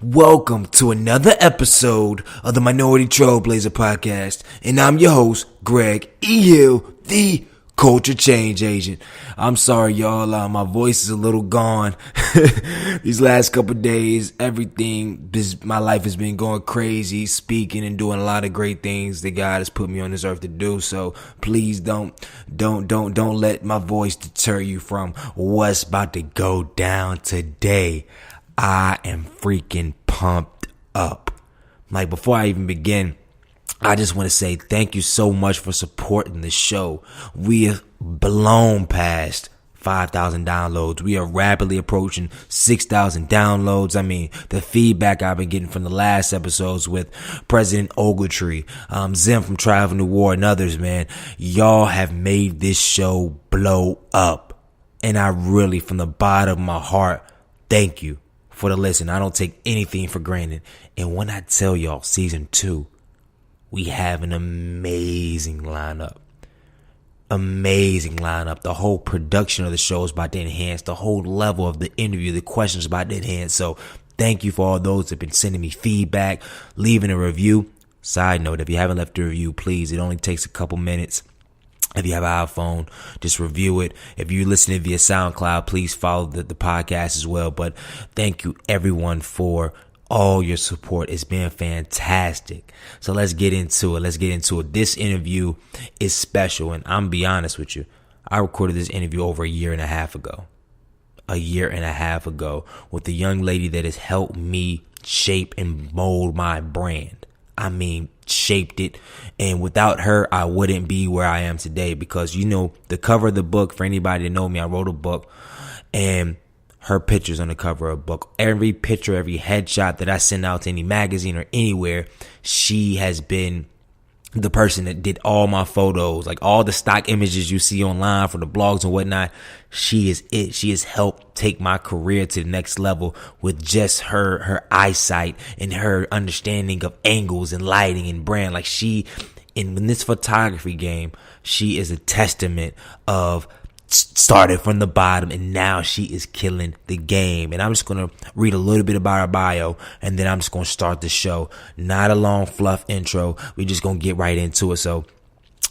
Welcome to another episode of the Minority Trailblazer Podcast, and I'm your host, Greg E. Hill, the Culture Change Agent. I'm sorry, y'all. My voice is a little gone. These last couple days, my life has been going crazy, speaking and doing a lot of great things that God has put me on this earth to do. So please don't let my voice deter you from what's about to go down today. I am freaking pumped up. Like, before I even begin, I just want to say thank you so much for supporting the show. We have blown past 5,000 downloads. We are rapidly approaching 6,000 downloads. I mean, the feedback I've been getting from the last episodes with President Ogletree, Zim from Travel New War, and others, man, y'all have made this show blow up. And I really, from the bottom of my heart, thank you for the listen. I don't take anything for granted. And when I tell y'all, season 2, we have an amazing lineup. The whole production of the show is about to enhance. The whole level of the interview, the questions about to enhance. So thank you for all those that have been sending me feedback, leaving a review. Side note, if you haven't left a review, please, it only takes a couple minutes. If you have an iPhone, just review it. If you're listening via SoundCloud, please follow the podcast as well. But thank you, everyone, for all your support. It's been fantastic. So let's get into it. This interview is special, and I'm gonna be honest with you. I recorded this interview over a year and a half ago with a young lady that has helped me shape and mold my brand. I mean, shaped it. And without her, I wouldn't be where I am today, because, you know, the cover of the book, for anybody that know me, I wrote a book, and her picture's on the cover of the book. Every picture, every headshot that I send out to any magazine or anywhere, she has been the person that did all my photos, like all the stock images you see online for the blogs and whatnot. She is it. She has helped take my career to the next level with just her eyesight and her understanding of angles and lighting and brand. Like, in this photography game, she is a testament of started from the bottom, and now she is killing the game. And I'm just going to read a little bit about her bio, and then I'm just going to start the show. Not a long fluff intro. We're just going to get right into it. So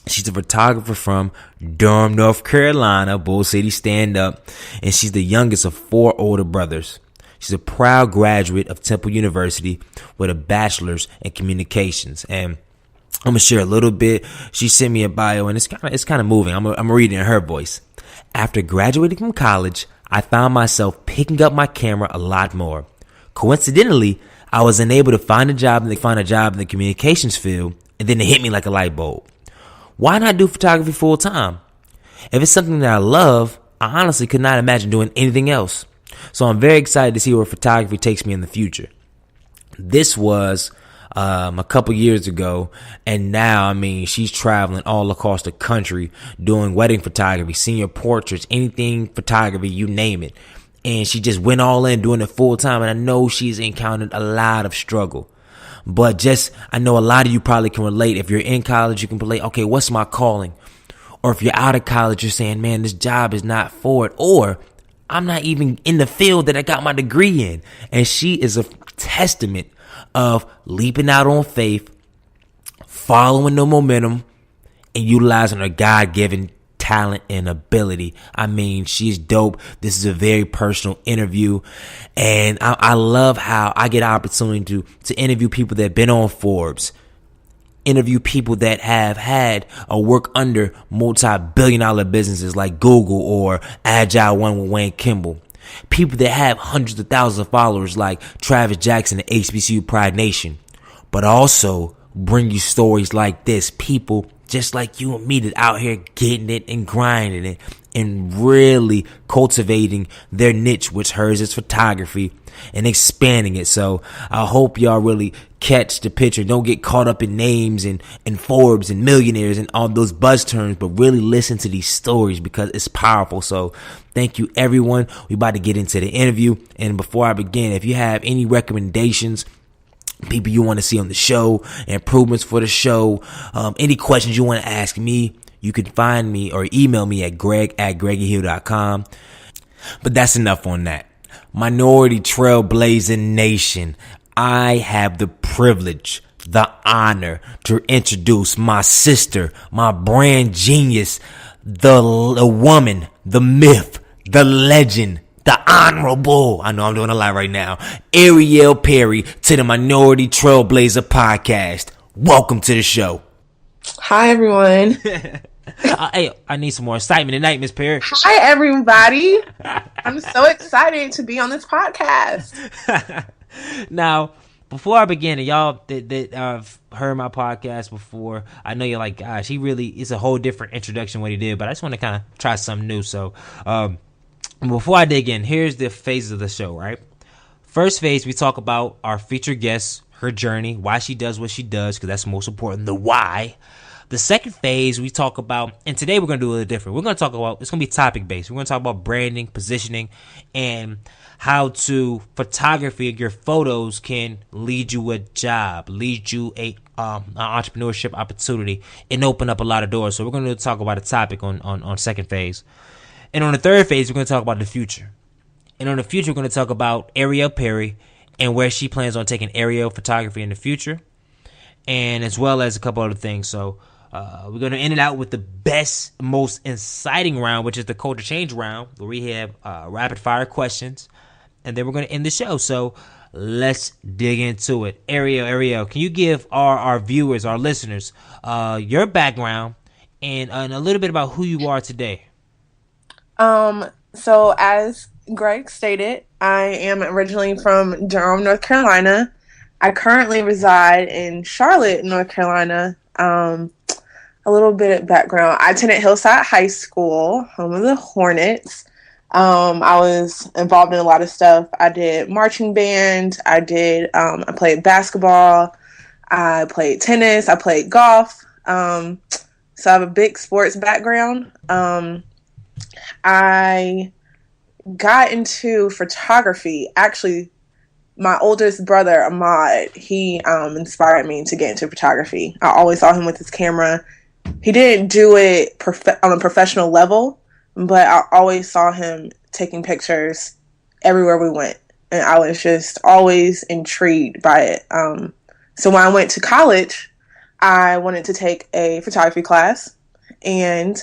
she's a photographer from Durham, North Carolina, Bull City stand up, and she's the youngest of 4 older brothers. She's a proud graduate of Temple University with a bachelor's in communications. And I'm going to share a little bit. She sent me a bio, and it's kind of moving. I'm reading in her voice. After graduating from college, I found myself picking up my camera a lot more. Coincidentally, I was unable to find a job in the communications field, and then it hit me like a light bulb. Why not do photography full time? If it's something that I love, I honestly could not imagine doing anything else. So I'm very excited to see where photography takes me in the future. This was a couple years ago, and now, I mean, she's traveling all across the country doing wedding photography, senior portraits, anything photography, you name it. And she just went all in doing it full time, and I know she's encountered a lot of struggle. But I know a lot of you probably can relate. If you're in college, you can relate, okay, what's my calling? Or if you're out of college, you're saying, man, this job is not for it. Or I'm not even in the field that I got my degree in. And she is a testament of leaping out on faith, following the momentum, and utilizing her God-given talent and ability. I mean, she's dope. This is a very personal interview, and I love how I get opportunity to interview people that have been on Forbes, interview people that have had a work under multi-billion-dollar businesses like Google or Agile One with Wayne Kimball. People that have hundreds of thousands of followers like Travis Jackson and HBCU Pride Nation. But also bring you stories like this. People just like you and me that out here getting it and grinding it and really cultivating their niche, which hers is photography, and expanding it. So I hope y'all really catch the picture. Don't get caught up in names and Forbes and millionaires and all those buzz terms, but really listen to these stories because it's powerful. So thank you, everyone. We about to get into the interview. And before I begin, if you have any recommendations, people you want to see on the show, improvements for the show, any questions you want to ask me, you can find me or email me at greg@greggyhill.com. But that's enough on that. Minority Trailblazing Nation, I have the privilege, the honor to introduce my sister, my brand genius, the woman, the myth, the legend, the honorable, I know I'm doing a lot right now, Ariel Perry, to the Minority Trailblazer podcast. Welcome to the show. Hi, everyone. Hey, I need some more excitement tonight, Miss Perry. Hi, everybody. I'm so excited to be on this podcast. Now, before I begin, and y'all that have heard my podcast before, I know you're like, gosh, he really is a whole different introduction what he did, but I just want to kind of try something new. So, before I dig in, here's the phases of the show, right? First phase, we talk about our featured guest, her journey, why she does what she does, because that's most important, the why. The second phase, we talk about, and today we're going to do a little different. We're going to talk about, it's going to be topic-based. We're going to talk about branding, positioning, and how to photography of your photos can lead you a job, lead you an entrepreneurship opportunity, and open up a lot of doors. So we're going to talk about a topic on second phase. And on the third phase, we're going to talk about the future. And on the future, we're going to talk about Ariel Perry and where she plans on taking aerial photography in the future, and as well as a couple other things. So we're going to end it out with the best, most inciting round, which is the culture change round, where we have rapid fire questions, and then we're going to end the show. So let's dig into it. Ariel, can you give our viewers, our listeners, your background and a little bit about who you are today? So as Greg stated, I am originally from Durham, North Carolina. I currently reside in Charlotte, North Carolina. A little bit of background. I attended Hillside High School, home of the Hornets. I was involved in a lot of stuff. I did marching band. I played basketball. I played tennis. I played golf. So I have a big sports background. I got into photography. Actually, my oldest brother, Ahmad, he inspired me to get into photography. I always saw him with his camera. He didn't do it on a professional level, but I always saw him taking pictures everywhere we went. And I was just always intrigued by it. So when I went to college, I wanted to take a photography class. And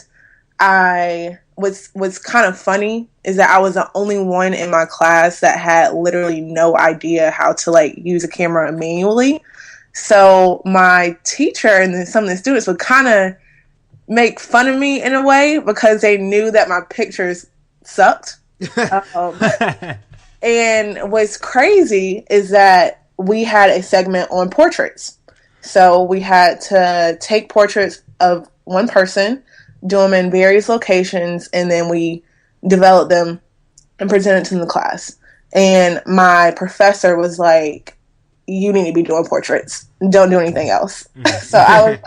what's kind of funny is that I was the only one in my class that had literally no idea how to use a camera manually. So my teacher and then some of the students would kind of make fun of me in a way because they knew that my pictures sucked. And what's crazy is that we had a segment on portraits. So we had to take portraits of one person, do them in various locations, and then we developed them and presented to the class. And my professor was like, you need to be doing portraits. Don't do anything else. So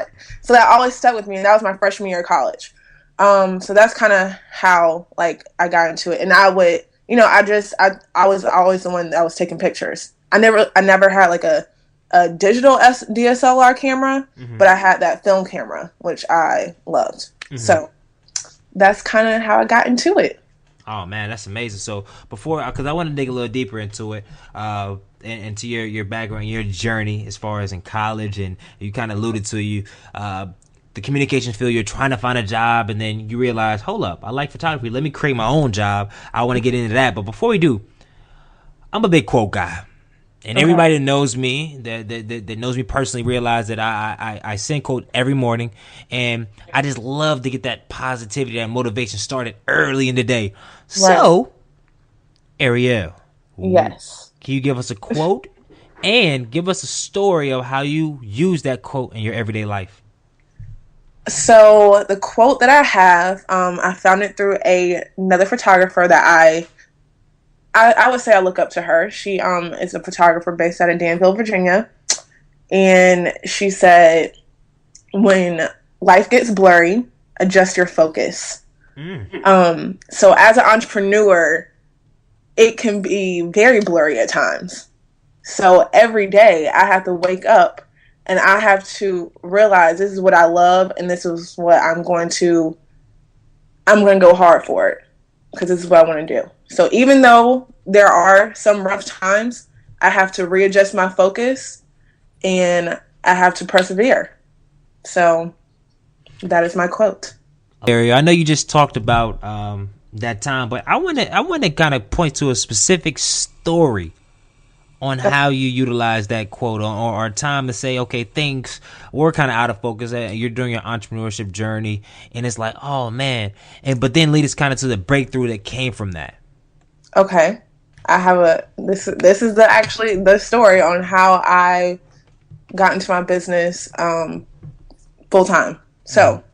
so that always stuck with me. And that was my freshman year of college. So that's kind of how I got into it. And I would, I was always the one that was taking pictures. I never had a digital DSLR camera, but I had that film camera, which I loved. So that's kind of how I got into it. Oh man, that's amazing. So because I want to dig a little deeper into it, into your background, your journey as far as in college, and you kind of alluded to the communication field. You're trying to find a job, and then you realize, hold up, I like photography. Let me create my own job. I want to get into that. But before we do, I'm a big quote guy. And everybody that knows me, that knows me personally, realize that I send quote every morning, and I just love to get that positivity, that motivation started early in the day. Right. So, Ariel, yes, can you give us a quote and give us a story of how you use that quote in your everyday life? So the quote that I have, I found it through another photographer that I would say I look up to her. She is a photographer based out of Danville, Virginia. And she said, when life gets blurry, adjust your focus. So as an entrepreneur, it can be very blurry at times. So every day I have to wake up and I have to realize this is what I love and this is what I'm going to go hard for it because this is what I want to do. So even though there are some rough times, I have to readjust my focus and I have to persevere. So that is my quote. Ariel, I know you just talked about that time, but I want to kind of point to a specific story on how you utilize that quote, or time to say, okay, things were kind of out of focus. You're doing your entrepreneurship journey, and it's like, oh man, but then lead us kind of to the breakthrough that came from that. Okay, I have this is the story on how I got into my business full time. So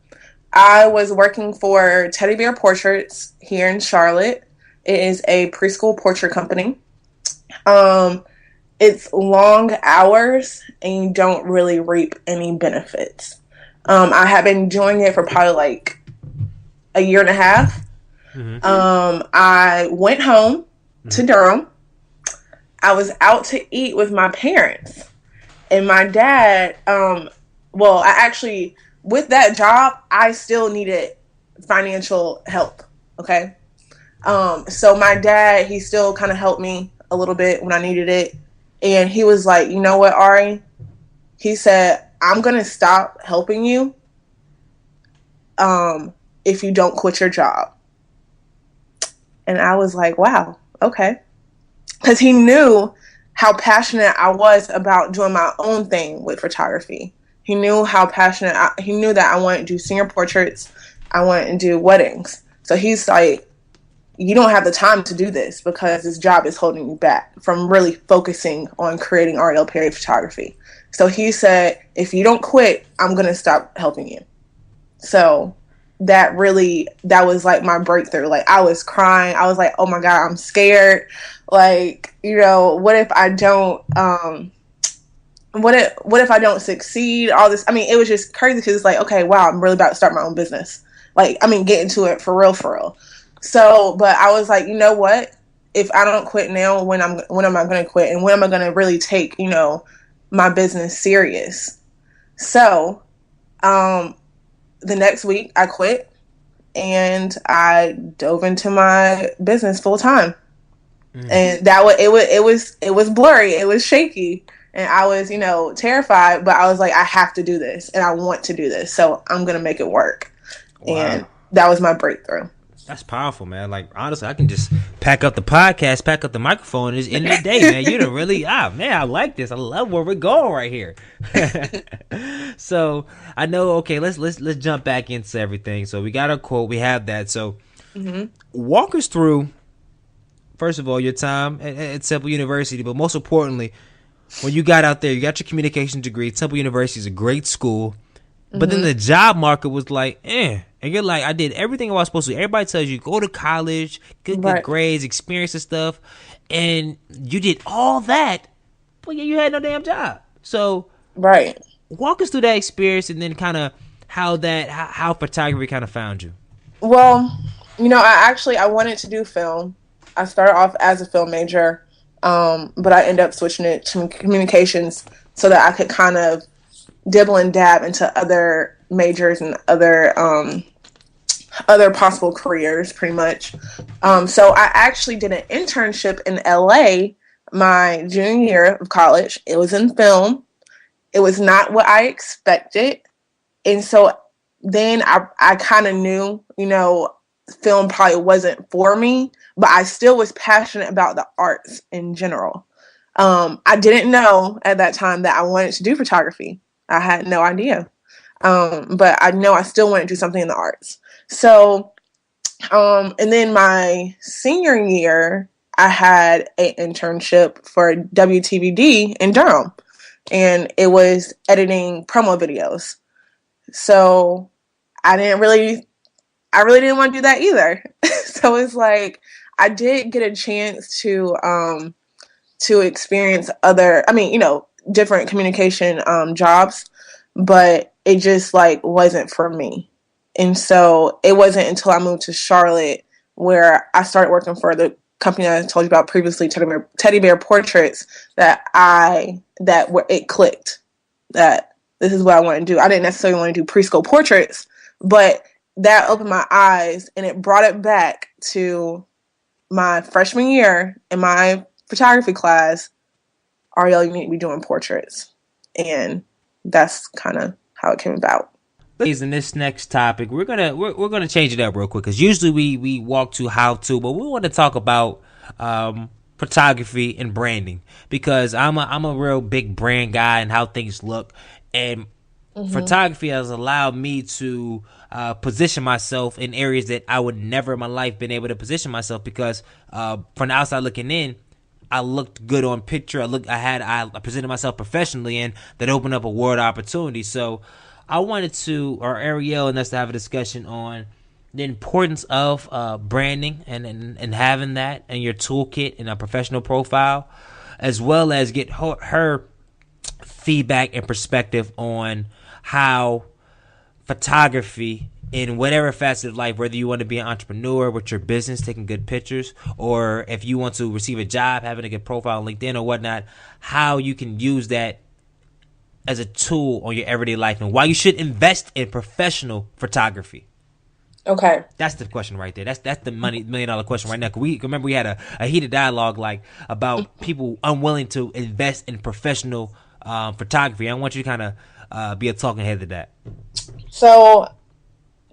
I was working for Teddy Bear Portraits here in Charlotte. It is a preschool portrait company. It's long hours and you don't really reap any benefits. I have been doing it for probably like a year and a half. I went home to Durham. I was out to eat with my parents. And my dad, with that job, I still needed financial help. Okay. So my dad, he still kind of helped me a little bit when I needed it. And he was like, you know what, Ari? He said, I'm going to stop helping you if you don't quit your job. And I was like, wow, okay. Because he knew how passionate I was about doing my own thing with photography. He knew how passionate, he knew that I wanted to do senior portraits. I wanted to do weddings. So he's like, you don't have the time to do this because this job is holding you back from really focusing on creating Ariel period photography. So he said, if you don't quit, I'm going to stop helping you. So that was like my breakthrough. Like I was crying. I was like, oh my God, I'm scared. Like, what if I don't, what if I don't succeed? All this. I mean, it was just crazy because it's like, okay, wow, I'm really about to start my own business. Like, I mean, get into it for real. So, but I was like, you know what? If I don't quit now, when am I going to quit? And when am I going to really take, my business serious? So, the next week I quit and I dove into my business full time. And it was blurry. It was shaky. And I was, terrified, but I was like, I have to do this and I want to do this. So I'm going to make it work. Wow. And that was my breakthrough. That's powerful, man. Like, honestly, I can just pack up the podcast, pack up the microphone, and it's end of the day, man. You done really, man, I like this. I love where we're going right here. So, I know, okay, let's jump back into everything. So, we got a quote. We have that. So, walk us through, first of all, your time at Temple University, but most importantly, when you got out there, you got your communication degree. Temple University is a great school. But then the job market was like, And you're like, I did everything I was supposed to. Everybody tells you, go to college, good grades, experience and stuff. And you did all that, but you had no damn job. So walk us through that experience and then kind of how photography kind of found you. Well, I wanted to do film. I started off as a film major, but I ended up switching it to communications so that I could kind of dibble and dab into other majors and other possible careers, pretty much. So I actually did an internship in LA my junior year of college. It was in film. It was not what I expected. And so then I kind of knew, film probably wasn't for me, but I still was passionate about the arts in general. I didn't know at that time that I wanted to do photography. I had no idea. But I know I still want to do something in the arts. So, and then my senior year, I had an internship for WTVD in Durham, and it was editing promo videos. So I really didn't want to do that either. So it's like, I did get a chance to experience different communication jobs, but it just like wasn't for me. And so it wasn't until I moved to Charlotte where I started working for the company that I told you about previously, Teddy Bear Portraits, that it clicked that this is what I want to do. I didn't necessarily want to do preschool portraits, but that opened my eyes and it brought it back to my freshman year in my photography class, Ariel, you need to be doing portraits. And that's kind of how it came about. In this next topic, we're gonna change it up real quick because usually we walk to how to, but we want to talk about photography and branding because I'm a real big brand guy and how things look, and photography has allowed me to position myself in areas that I would never in my life been able to position myself because from the outside looking in, I looked good on picture. I presented myself professionally, and that opened up a world opportunity. So I wanted Ariel and us to have a discussion on the importance of branding and having that in your toolkit in a professional profile, as well as get her feedback and perspective on how photography in whatever facet of life, whether you want to be an entrepreneur with your business, taking good pictures, or if you want to receive a job, having a good profile on LinkedIn or whatnot, how you can use that as a tool on your everyday life and why you should invest in professional photography. Okay. That's the question right there. That's the $1 million question right now. Remember we had a heated dialogue about people unwilling to invest in professional photography. I want you to kind of be a talking head to that. So,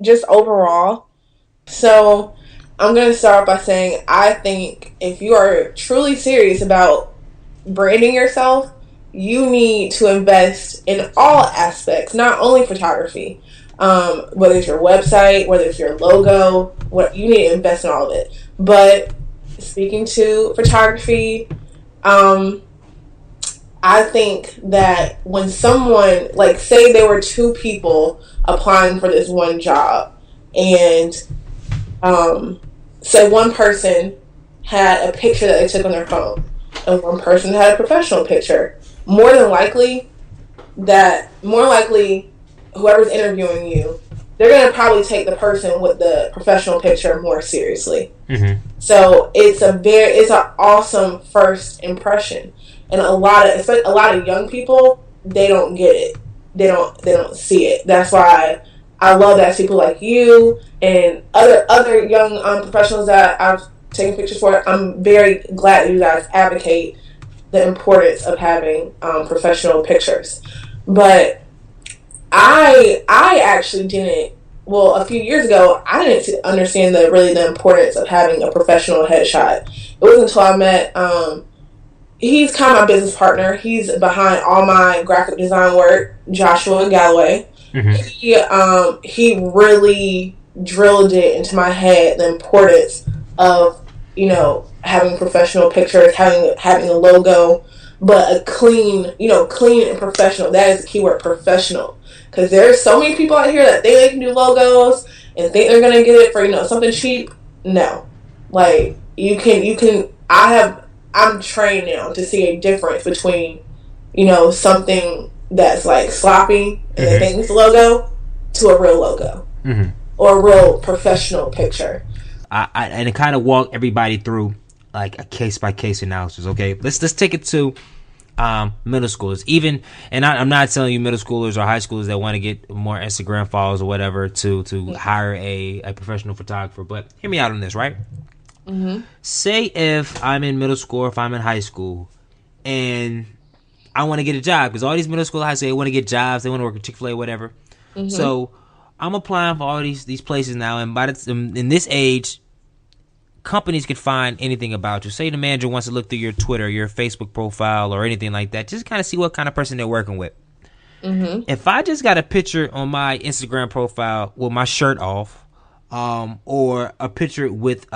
just overall, I'm going to start by saying I think if you are truly serious about branding yourself, you need to invest in all aspects, not only photography. Whether it's your website, whether it's your logo, what you need to invest in all of it. But speaking to photography, I think that when someone, like, say there were two people applying for this one job, and say one person had a picture that they took on their phone, and one person had a professional picture, more likely, whoever's interviewing you, they're going to probably take the person with the professional picture more seriously. Mm-hmm. So it's an awesome first impression. And a lot of young people, they don't get it. They don't see it. That's why I love that people like you and other young professionals that I've taken pictures for. I'm very glad that you guys advocate the importance of having professional pictures. But I actually didn't. Well, a few years ago, I didn't understand the importance of having a professional headshot. It wasn't until I met. He's kind of my business partner. He's behind all my graphic design work, Joshua Galloway. Mm-hmm. He really drilled it into my head, the importance of, having professional pictures, having a logo, but a clean and professional. That is the keyword, professional. Because there's so many people out here that think they can do logos and think they're going to get it for, something cheap. No. Like, you can, I'm trained now to see a difference between, something that's like sloppy and they think it's a logo to a real logo or a real professional picture. And to kind of walk everybody through like a case by case analysis. Okay, let's take it to middle schoolers. I'm not telling you middle schoolers or high schoolers that want to get more Instagram followers or whatever to hire a professional photographer. But hear me out on this, right? Mm-hmm. Say if I'm in middle school or if I'm in high school and I want to get a job, because all these middle school high school, they want to get jobs, they want to work at Chick-fil-A, whatever. Mm-hmm. So I'm applying for all these places now, and in this age, companies could find anything about you. Say the manager wants to look through your Twitter, your Facebook profile, or anything like that, just kind of see what kind of person they're working with. Mm-hmm. If I just got a picture on my Instagram profile with my shirt off, or a picture with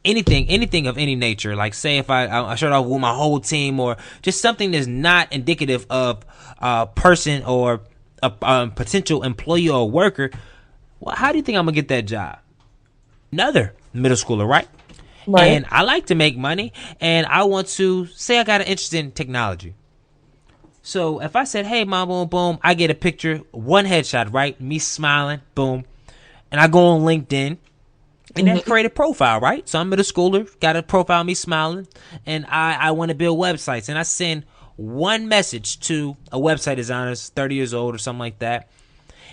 anything of any nature, like say if I shirt off with my whole team, or just something that's not indicative of a person or a potential employee or worker, well, how do you think I'm gonna get that job? Another middle schooler, right? And I like to make money, and I want to say I got an interest in technology. So if I said, hey, mom, boom, boom, I get a picture, one headshot, right? Me smiling, boom. And I go on LinkedIn, and then create a profile, right? So I'm middle schooler, got a profile, me smiling, and I want to build websites. And I send one message to a website designer, 30 years old or something like that.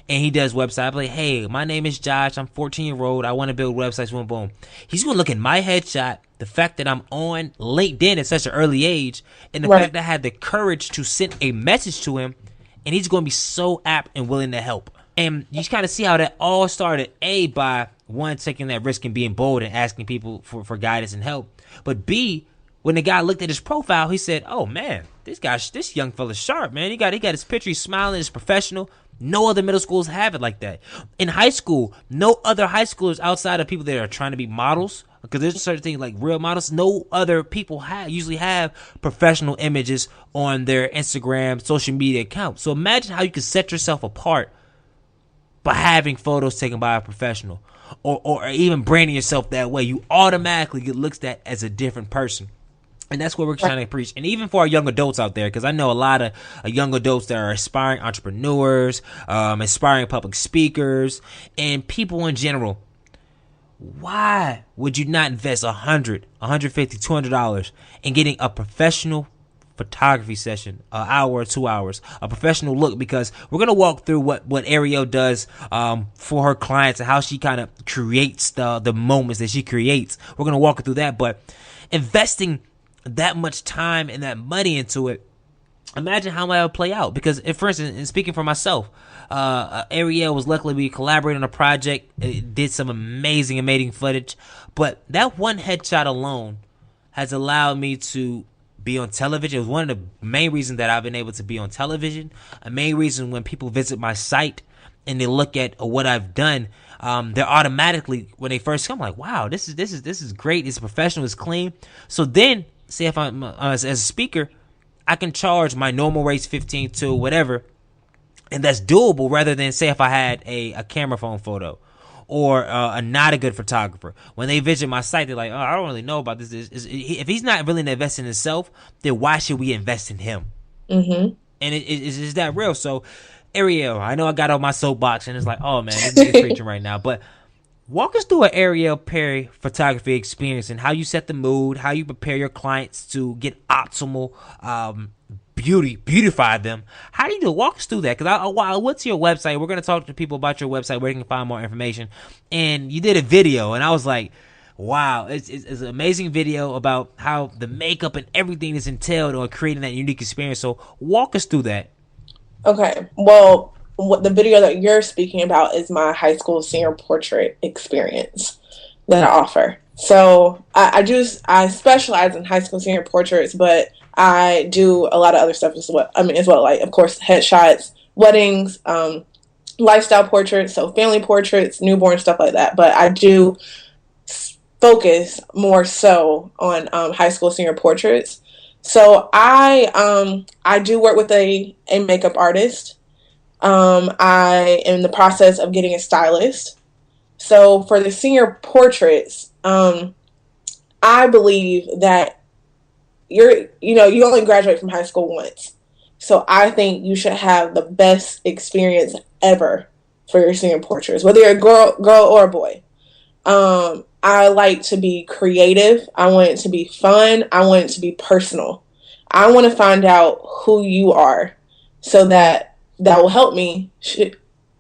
and he does website. I'm like, hey, my name is Josh. I'm 14-year-old. I want to build websites. Boom, boom. He's going to look at my headshot, the fact that I'm on LinkedIn at such an early age, and the fact that I had the courage to send a message to him, and he's going to be so apt and willing to help. And you kind of see how that all started, A, by one, taking that risk and being bold and asking people for guidance and help. But B, when the guy looked at his profile, he said, oh, man, this young fella's sharp, man. He got his picture, he's smiling, he's professional. No other middle schools have it like that. In high school, no other high schoolers outside of people that are trying to be models, because there's certain things like real models, no other people usually have professional images on their Instagram, social media account. So imagine how you can set yourself apart by having photos taken by a professional, or even branding yourself that way. You automatically get looked at as a different person. And that's what we're trying to preach. And even for our young adults out there, because I know a lot of young adults that are aspiring entrepreneurs, aspiring public speakers, and people in general. Why would you not invest $100, $150, $200 in getting a professional photography session, an hour or 2 hours, a professional look? Because we're going to walk through what Ariel does for her clients and how she kind of creates the moments that she creates. We're going to walk through that. But investing that much time and that money into it, imagine how that would play out. Because, if, for instance, and speaking for myself, Ariel was luckily, we collaborated on a project. It did some amazing footage. But that one headshot alone has allowed me to be on television. It was one of the main reasons that I've been able to be on television. A main reason when people visit my site and they look at what I've done, they're automatically, when they first come, like, wow, this is great. It's professional. It's clean. So then, say if I'm as a speaker, I can charge my normal rates, 15 to whatever, and that's doable, rather than say if I had a camera phone photo or a not a good photographer. When they visit my site, they're like, oh, I don't really know about this. If he's not really investing in himself, then why should we invest in him? Mm-hmm. And it's that real. So, Ariel, I know I got on my soapbox and it's like, oh man, this is preaching right now, but walk us through an Ariel Perry photography experience and how you set the mood, how you prepare your clients to get optimal beautify them. How do you do? Walk us through that. Because I went to your website. We're going to talk to people about your website where you can find more information. And you did a video, and I was like, wow, it's an amazing video about how the makeup and everything is entailed on creating that unique experience. So walk us through that. Okay. Well, what the video that you're speaking about is my high school senior portrait experience that I offer. So I specialize in high school senior portraits, but I do a lot of other stuff as well. Like, of course, headshots, weddings, lifestyle portraits, so family portraits, newborn, stuff like that. But I do focus more so on high school senior portraits. So I do work with a makeup artist. I am in the process of getting a stylist. So for the senior portraits, I believe that you only graduate from high school once. So I think you should have the best experience ever for your senior portraits, whether you're a girl or a boy. I like to be creative. I want it to be fun. I want it to be personal. I want to find out who you are, so that will help me.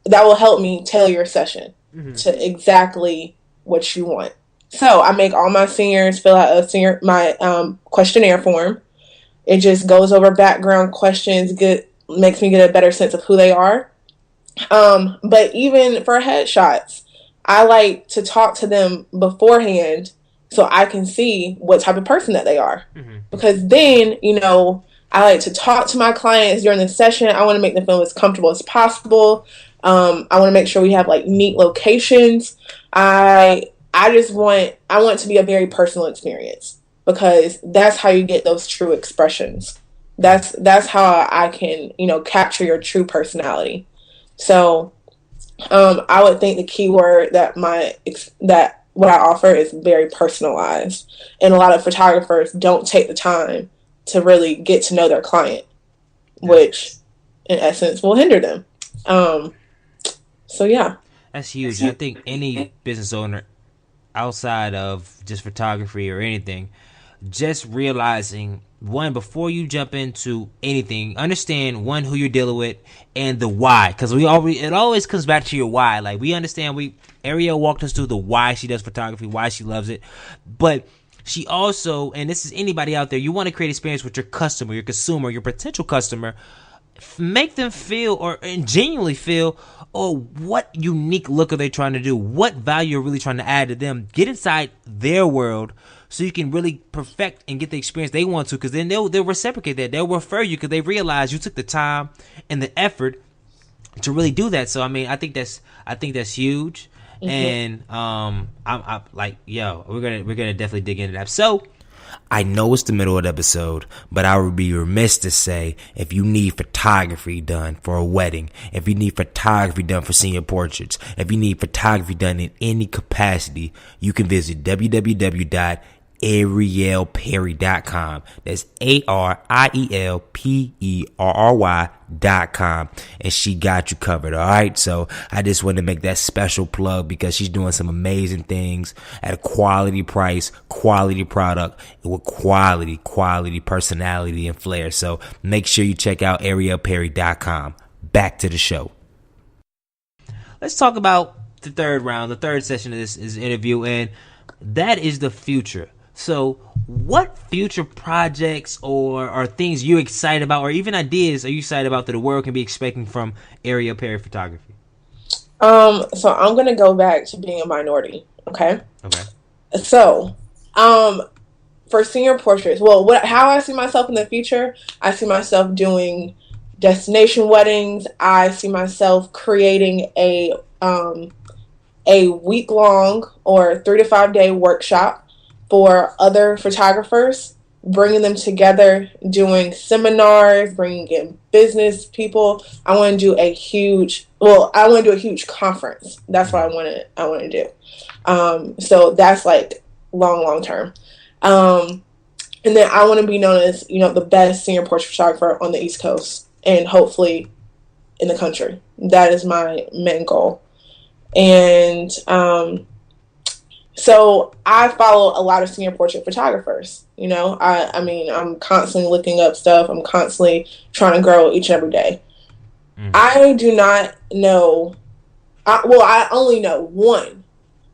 That will help me tailor your session to exactly what you want. So I make all my seniors fill out my questionnaire form. It just goes over background questions, makes me get a better sense of who they are. But even for headshots, I like to talk to them beforehand so I can see what type of person that they are. Mm-hmm. Because then, I like to talk to my clients during the session. I want to make them feel as comfortable as possible. I want to make sure we have like neat locations. I want it to be a very personal experience, because that's how you get those true expressions. That's how I can, capture your true personality. So, I would think the key word that what I offer is very personalized, and a lot of photographers don't take the time to really get to know their client, which in essence will hinder them. So yeah, that's huge. I think any business owner outside of just photography or anything, just realizing, one, before you jump into anything, understand, one, who you're dealing with and the why. Because it always comes back to your why. Like, we understand, Ariel walked us through the why she does photography, why she loves it. But she also, and this is anybody out there, you want to create experience with your customer, your consumer, your potential customer. Make them feel and genuinely feel, what unique look are they trying to do? What value you're really trying to add to them? Get inside their world so you can really perfect and get the experience they want to, because then they'll reciprocate that. They'll refer you because they realize you took the time and the effort to really do that. So, I mean, I think that's huge. Mm-hmm. And I'm like, yo, we're gonna definitely dig into that. So, I know it's the middle of the episode, but I would be remiss to say, if you need photography done for a wedding, if you need photography done for senior portraits, if you need photography done in any capacity, you can visit www.arielperry.com. That's ArielPerry.com, and she got you covered. All right, so I just want to make that special plug because she's doing some amazing things at a quality price, quality product, with quality personality and flair. So make sure you check out ArielPerry.com. Back to the show. Let's talk about the third session of this interview, and that is the future. So what future projects or things you excited about, or even ideas are you excited about that the world can be expecting from Ariel Perry Photography? So I'm going to go back to being a minority. Okay. So, for senior portraits, how I see myself in the future, I see myself doing destination weddings. I see myself creating a week-long or 3 to 5 day workshop for other photographers, bringing them together, doing seminars, bringing in business people. I want to do a huge conference. That's what I want to do. So that's like long term. And then I want to be known as, the best senior portrait photographer on the East Coast, and hopefully in the country. That is my main goal. And so I follow a lot of senior portrait photographers. I'm constantly looking up stuff. I'm constantly trying to grow each and every day. Mm-hmm. I do not know. I only know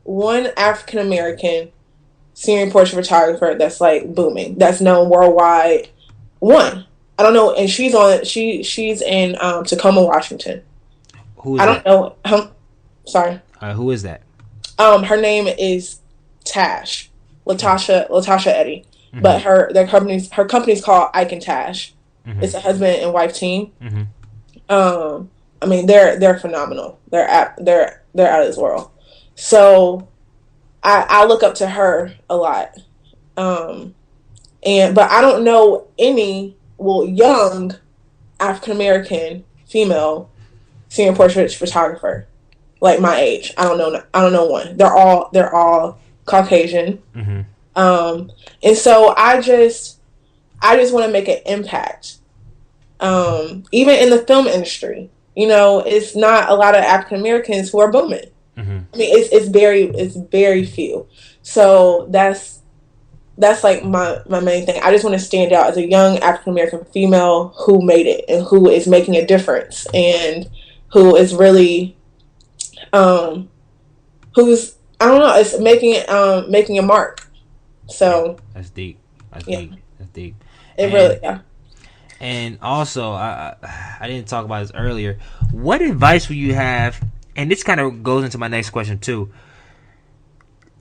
one African American senior portrait photographer that's like booming, that's known worldwide. One, I don't know, and she's in Tacoma, Washington. Who is that? I don't know. Sorry. Who is that? Her name is Latasha Eddy, mm-hmm. but her company's called Ike and Tash. Mm-hmm. It's a husband and wife team. Mm-hmm. They're phenomenal. They're out of this world. So I look up to her a lot. But I don't know any young African American female senior portrait photographer like my age. I don't know one. They're all Caucasian. Mm-hmm. And so I just want to make an impact. Even in the film industry, it's not a lot of African Americans who are booming. Mm-hmm. I mean, it's very few. So that's like my main thing. I just want to stand out as a young African American female who made it and who is making a difference and who is really, it's making a mark. So that's deep. That's deep. And also, I didn't talk about this earlier. What advice would you have? And this kind of goes into my next question too.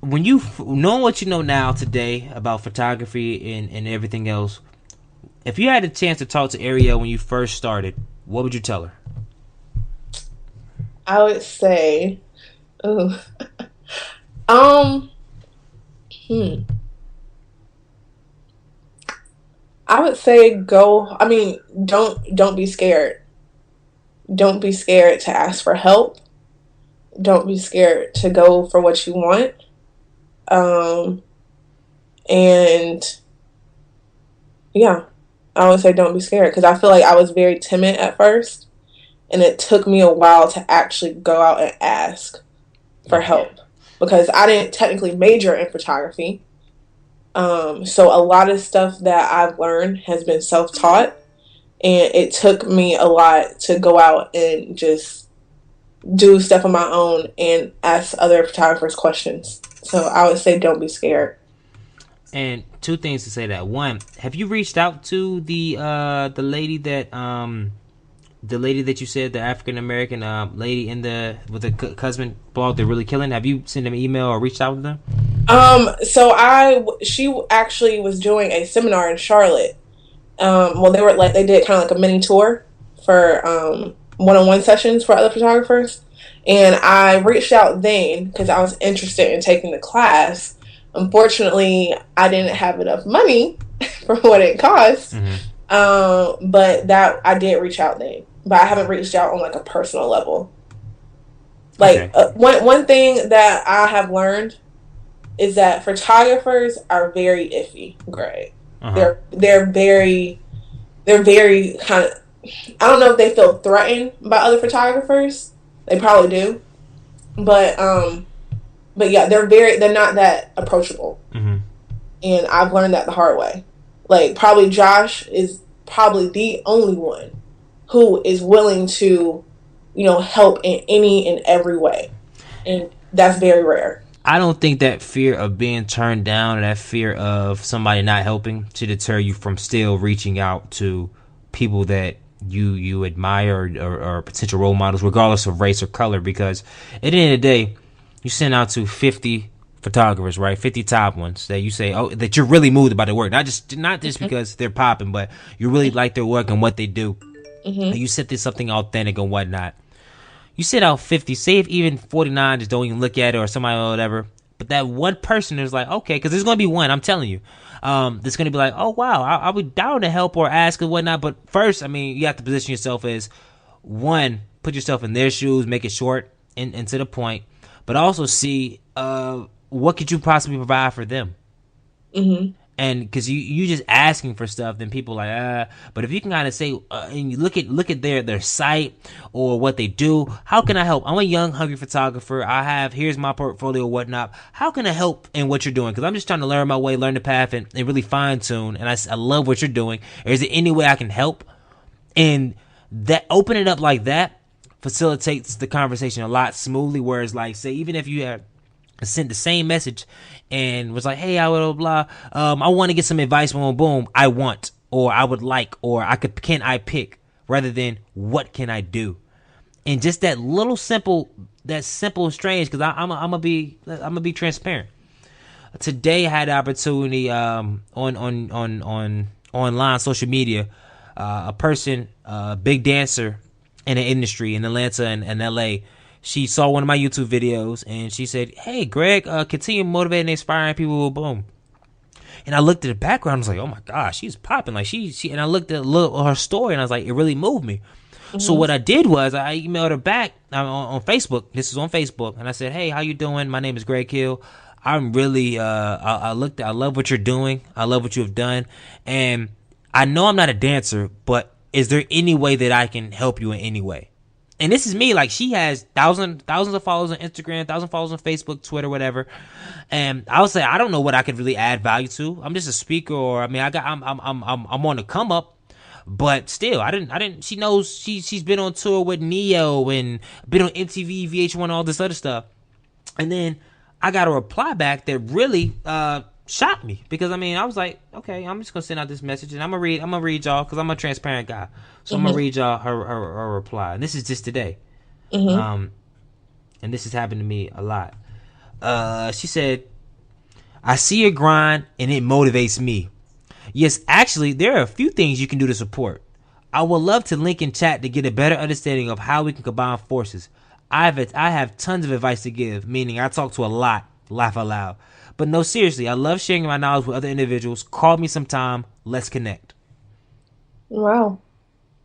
When you know what you know now today about photography and everything else, if you had a chance to talk to Ariel when you first started, what would you tell her? I would say, I would say don't be scared. Don't be scared to ask for help. Don't be scared to go for what you want. I would say don't be scared, because I feel like I was very timid at first, and it took me a while to actually go out and ask for help, because I didn't technically major in photography. So a lot of stuff that I've learned has been self-taught, and it took me a lot to go out and just do stuff on my own and ask other photographers questions. So I would say don't be scared. And two things to say that. One, have you reached out to the lady that you said, the African American lady in the with the husband blog they're really killing? Have you sent them an email or reached out to them? She actually was doing a seminar in Charlotte. Well, they did kind of like a mini tour for one-on-one sessions for other photographers, and I reached out then because I was interested in taking the class. Unfortunately, I didn't have enough money for what it cost. But that I did reach out then, but I haven't reached out on like a personal level. Like, Okay. one thing that I have learned is that photographers are very iffy, Greg. Uh-huh. They're very kind of, I don't know if they feel threatened by other photographers. They probably do, but yeah, they're not that approachable, and I've learned that the hard way. Like, probably Josh is probably the only one who is willing to, help in any and every way, and that's very rare. I don't think that fear of being turned down or that fear of somebody not helping should deter you from still reaching out to people that you admire or potential role models, regardless of race or color. Because at the end of the day, you send out to 50 photographers, right? 50 top ones that you say, oh, that you're really moved about their work. Not just because they're popping, but you really like their work and what they do. And you sent this something authentic and whatnot. You send out 50, say if even 49 just don't even look at it or somebody or whatever. But that one person is like, okay, because there's going to be one, I'm telling you. That's going to be like, oh, wow, I'll be down to help or ask and whatnot. But first, I mean, you have to position yourself as, one, put yourself in their shoes, make it short and to the point. But also see what could you possibly provide for them. And because you just asking for stuff, then people like, but if you can kind of say, and you look at their site or what they do, how can I help? I'm a young, hungry photographer. Here's my portfolio, whatnot. How can I help in what you're doing? Because I'm just trying to learn my way, learn the path, and really fine tune. And I love what you're doing. Is there any way I can help? And that open it up like that facilitates the conversation a lot smoothly. Whereas, like, say, even if you have sent the same message and was like, hey, I would blah, I want to get some advice, boom, boom, I want, or I would like, or can I pick, rather than what can I do? And just that little simple strange, because I'm gonna be transparent. Today I had the opportunity on online social media, a person, big dancer in the industry in Atlanta and LA. She saw one of my YouTube videos and she said, hey, Greg, continue motivating and inspiring people. Boom. And I looked at the background. I was like, oh my gosh, she's popping. Like she. And I looked at her story and I was like, it really moved me. So what I did was I emailed her back on Facebook. This is on Facebook. And I said, hey, how you doing? My name is Greg Hill. I'm really, I love what you're doing. I love what you have done. And I know I'm not a dancer, but is there any way that I can help you in any way? And this is me. Like, she has thousands of followers on Instagram, 1,000 followers on Facebook, Twitter, whatever. And I would say I don't know what I could really add value to. I'm just a speaker, or I mean, I'm on the come up, but still, I didn't. She knows she's been on tour with Neo and been on MTV, VH1, all this other stuff. And then I got a reply back that really shocked me, because I mean, I was like, okay, I'm just gonna send out this message and I'm gonna read y'all, because I'm a transparent guy. So I'm gonna read y'all her reply. And this is just today. And this has happened to me a lot. She said, I see your grind and it motivates me. Yes, actually, there are a few things you can do to support. I would love to link in chat to get a better understanding of how we can combine forces. I have tons of advice to give, meaning I talk to a lot, laugh out loud. But no, seriously, I love sharing my knowledge with other individuals. Call me sometime. Let's connect. Wow.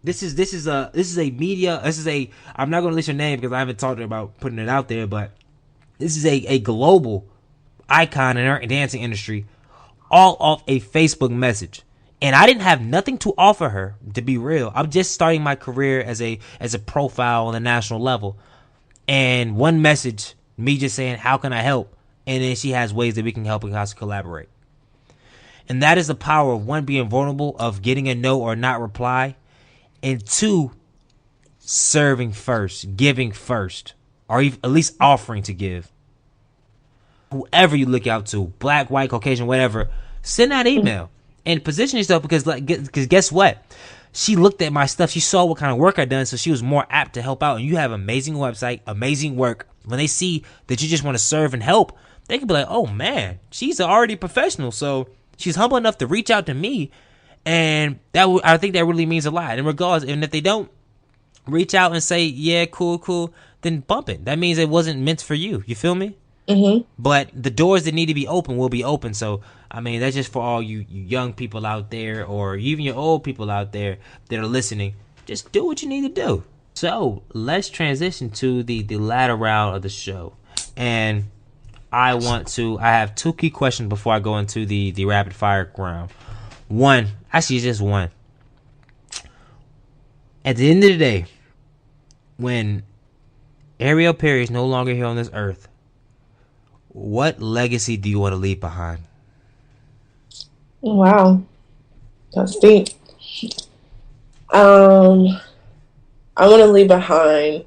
This is a media. I'm not going to list your name because I haven't talked about putting it out there, but this is a global icon in our dancing industry, all off a Facebook message. And I didn't have nothing to offer her, to be real. I'm just starting my career as a profile on the national level. And one message, me just saying, how can I help? And then she has ways that we can help and how to collaborate. And that is the power of, one, being vulnerable, of getting a no or not reply, and two, serving first, giving first, or even at least offering to give. Whoever you look out to, black, white, Caucasian, whatever, send that email and position yourself, because guess what? She looked at my stuff. She saw what kind of work I done, so she was more apt to help out. And you have amazing website, amazing work. When they see that you just want to serve and help, they can be like, oh man, she's already professional, so she's humble enough to reach out to me. And I think that really means a lot. And regardless, and if they don't reach out and say, yeah, cool, then bump it. That means it wasn't meant for you. You feel me? Mm-hmm. But the doors that need to be open will be open. So, I mean, that's just for all you young people out there, or even your old people out there that are listening. Just do what you need to do. So, let's transition to the latter round of the show. And I have two key questions before I go into the rapid fire round. One, actually just one. At the end of the day, when Ariel Perry is no longer here on this earth, what legacy do you want to leave behind? Wow, that's deep. I want to leave behind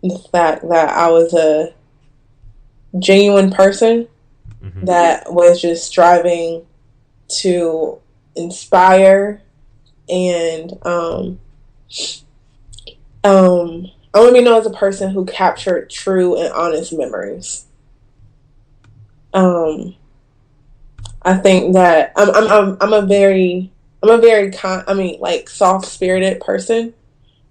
the fact that I was a genuine person that was just striving to inspire, and I want to be known as a person who captured true and honest memories. I think that I'm a very soft spirited person.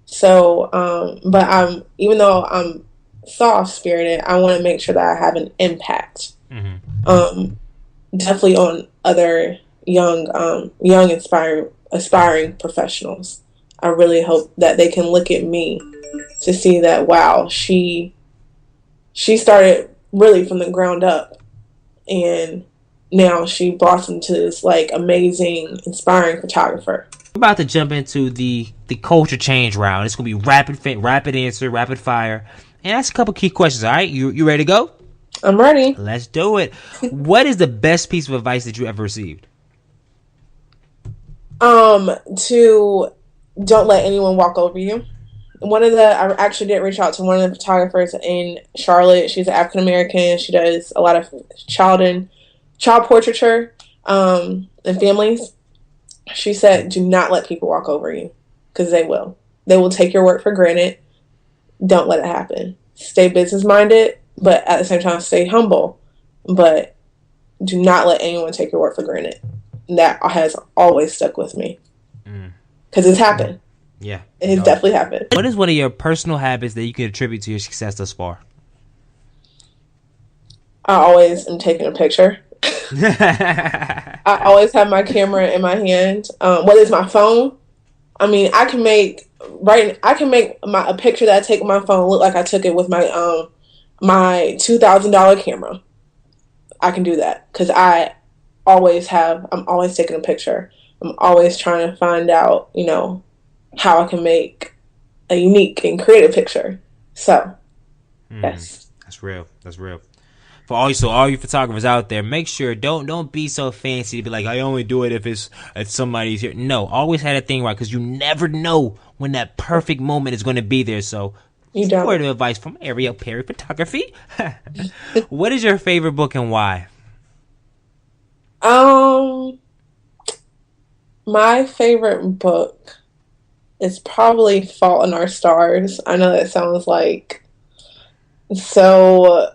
So, but even though I'm soft spirited, I want to make sure that I have an impact. Definitely on other young aspiring professionals. I really hope that they can look at me to see that, wow, she started really from the ground up, and now she blossomed to this like amazing, inspiring photographer. We're about to jump into the culture change round. It's gonna be rapid answer, rapid fire, and that's a couple key questions. All right, you ready to go? I'm ready. Let's do it. What is the best piece of advice that you ever received? To don't let anyone walk over you. I actually did reach out to one of the photographers in Charlotte. She's an African American. She does a lot of child portraiture, and families. She said, do not let people walk over you, because they will. They will take your work for granted. Don't let it happen. Stay business minded, but at the same time, stay humble. But do not let anyone take your work for granted. That has always stuck with me, because it's happened. Yeah, it has definitely happened. What is one of your personal habits that you can attribute to your success thus far? I always am taking a picture. I always have my camera in my hand, whether it's my phone. I mean, I can make a picture that I take with my phone look like I took it with my my $2,000 camera. I can do that because I'm always taking a picture. I'm always trying to find out, how I can make a unique and creative picture. So, yes. That's real. For all you photographers out there, make sure don't be so fancy to be like, I only do it if somebody's here. No, always had a thing right, because you never know when that perfect moment is going to be there. So, word of advice from Ariel Perry Photography. What is your favorite book and why? My favorite book is probably Fault in Our Stars. I know that sounds like so.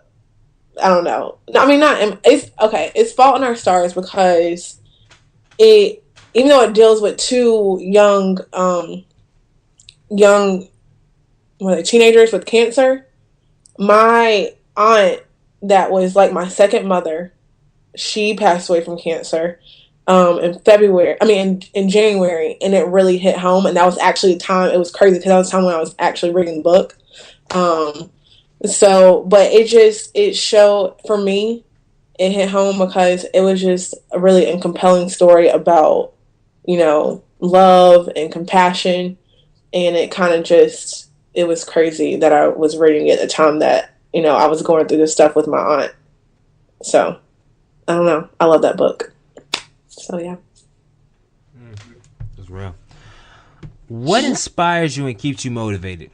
I don't know. I mean, it's okay. It's Fault in Our Stars because even though it deals with two young, teenagers with cancer, my aunt that was like my second mother, she passed away from cancer in January, and it really hit home. And that was actually the time. It was crazy because that was the time when I was actually reading the book. But it showed, for me, it hit home because it was just a really compelling story about, love and compassion. And it kind of it was crazy that I was reading it at the time that, I was going through this stuff with my aunt. So, I don't know. I love that book. So yeah. That's real. What inspires you and keeps you motivated?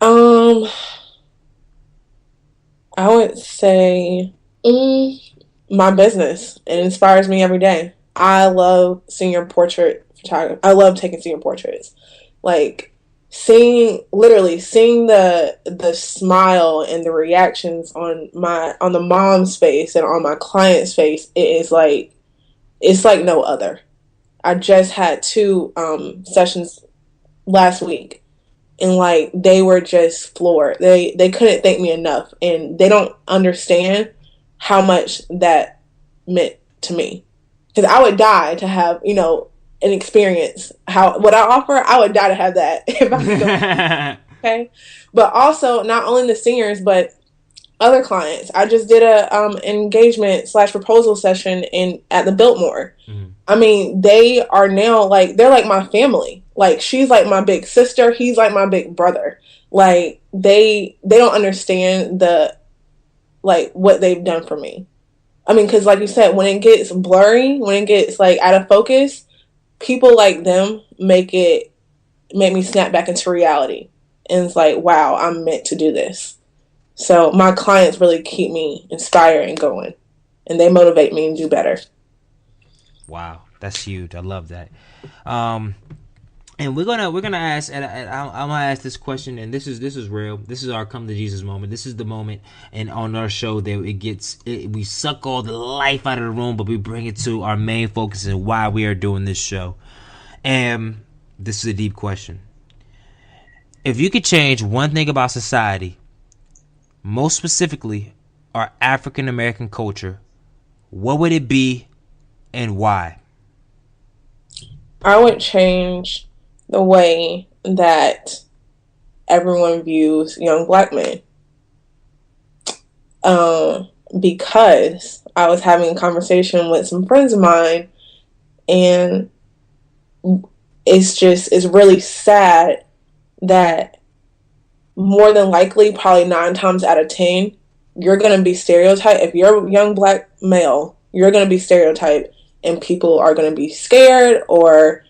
I would say my business. It inspires me every day. I love senior portrait photography. I love taking senior portraits. Like literally seeing the smile and the reactions on the mom's face and on my client's face, it's like no other. I just had two sessions last week, and like they were just floored. They couldn't thank me enough, and they don't understand how much that meant to me. Because I would die to have an experience how what I offer. I would die to have that if I could go. Okay, but also not only the seniors, but other clients. I just did a engagement / proposal session at the Biltmore. I mean, they are now like they're like my family. Like she's like my big sister. He's like my big brother. Like they don't understand what they've done for me. I mean, because like you said, when it gets blurry, when it gets like out of focus, people like them make me snap back into reality. And it's like, wow, I'm meant to do this. So my clients really keep me inspired and going, and they motivate me and do better. Wow, that's huge. I love that. And we're gonna ask, and I'm gonna ask this question, and this is real. This is our come to Jesus moment. This is the moment, and on our show that we suck all the life out of the room, but we bring it to our main focus and why we are doing this show. And this is a deep question. If you could change one thing about society, most specifically our African American culture, what would it be and why? I would change the way that everyone views young black men. Because I was having a conversation with some friends of mine, and it's really sad that more than likely, probably 9 times out of 10, you're going to be stereotyped. If you're a young black male, you're going to be stereotyped, and people are going to be scared, or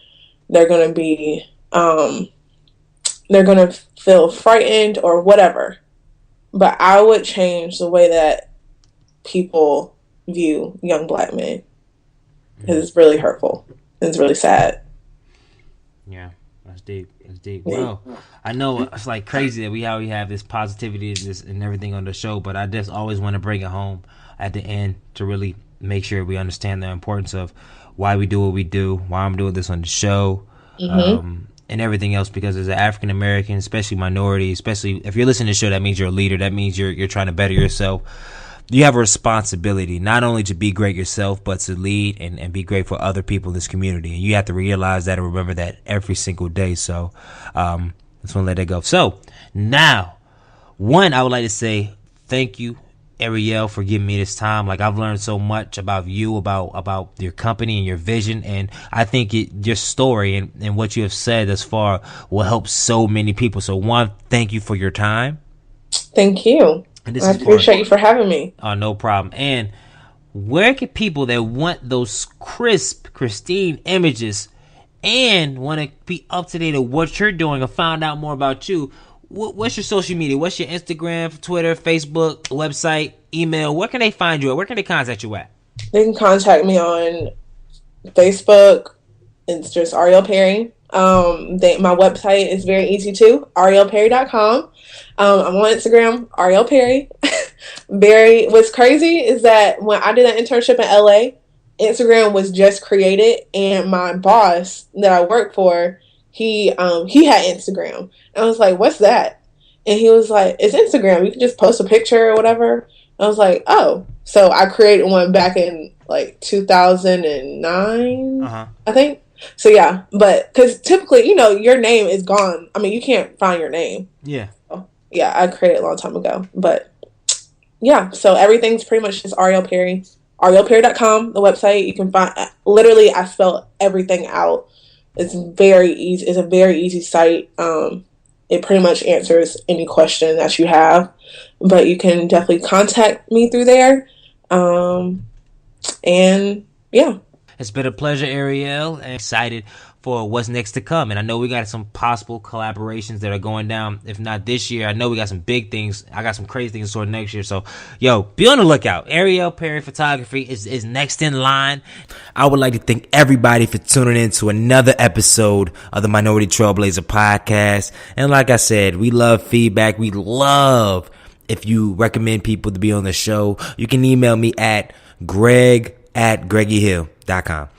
they're going to be, they're going to feel frightened or whatever. But I would change the way that people view young black men, because it's really hurtful. It's really sad. Yeah, that's deep. That's deep. Well, I know it's like crazy that we have this positivity and everything on the show, but I just always want to bring it home at the end to really make sure we understand the importance of why we do what we do, why I'm doing this on the show, and everything else. Because as an African American, especially minority, especially if you're listening to the show, that means you're a leader. That means you're trying to better yourself. You have a responsibility not only to be great yourself, but to lead and be great for other people in this community. And you have to realize that and remember that every single day. So I just want to let that go. So now, I would like to say thank you, Ariel, for giving me this time. Like, I've learned so much about you, about your company and your vision. And I think your story and what you have said thus far will help so many people. So one, thank you for your time. Thank you. I appreciate you for having me. Oh, no problem. And where can people that want those crisp, pristine images and want to be up to date on what you're doing or find out more about you, what's your social media? What's your Instagram, Twitter, Facebook, website, email? Where can they find you at? Where can they contact you at? They can contact me on Facebook. It's just Ariel Perry. My website is very easy too, arielperry.com. I'm on Instagram, Ariel Perry. What's crazy is that when I did an internship in LA, Instagram was just created, and my boss that I work for, he had Instagram. And I was like, what's that? And he was like, it's Instagram. You can just post a picture or whatever. I was like, oh. So I created one back in like 2009, I think. So yeah, but because typically, your name is gone. I mean, you can't find your name. Yeah. So, yeah, I created a long time ago. But yeah, so everything's pretty much just Ariel Perry. arielperry.com, the website. You can find, literally, I spell everything out. It's very easy. It's a very easy site. It pretty much answers any question that you have. But you can definitely contact me through there. And Yeah. It's been a pleasure, Ariel, and excited for what's next to come. And I know we got some possible collaborations that are going down. If not this year, I know we got some big things. I got some crazy things sort of next year. So, yo, be on the lookout. Ariel Perry Photography is next in line. I would like to thank everybody for tuning in to another episode of the Minority Trailblazer podcast. And like I said, we love feedback. We love if you recommend people to be on the show. You can email me at greg@greggyhill.com.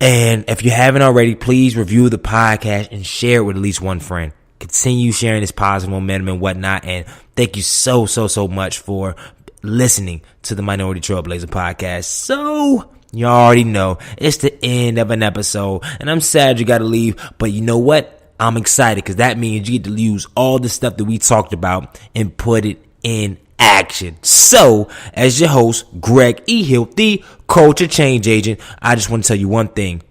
And if you haven't already, please review the podcast and share it with at least one friend. Continue sharing this positive momentum and whatnot. And thank you so much for listening to the Minority Trailblazer podcast. So, you already know it's the end of an episode, and I'm sad you got to leave, but you know what? I'm excited because that means you get to use all the stuff that we talked about and put it in action. So, as your host, Greg E. Hill, the culture change agent, I just want to tell you one thing.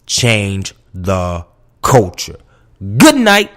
Change the culture. Good night.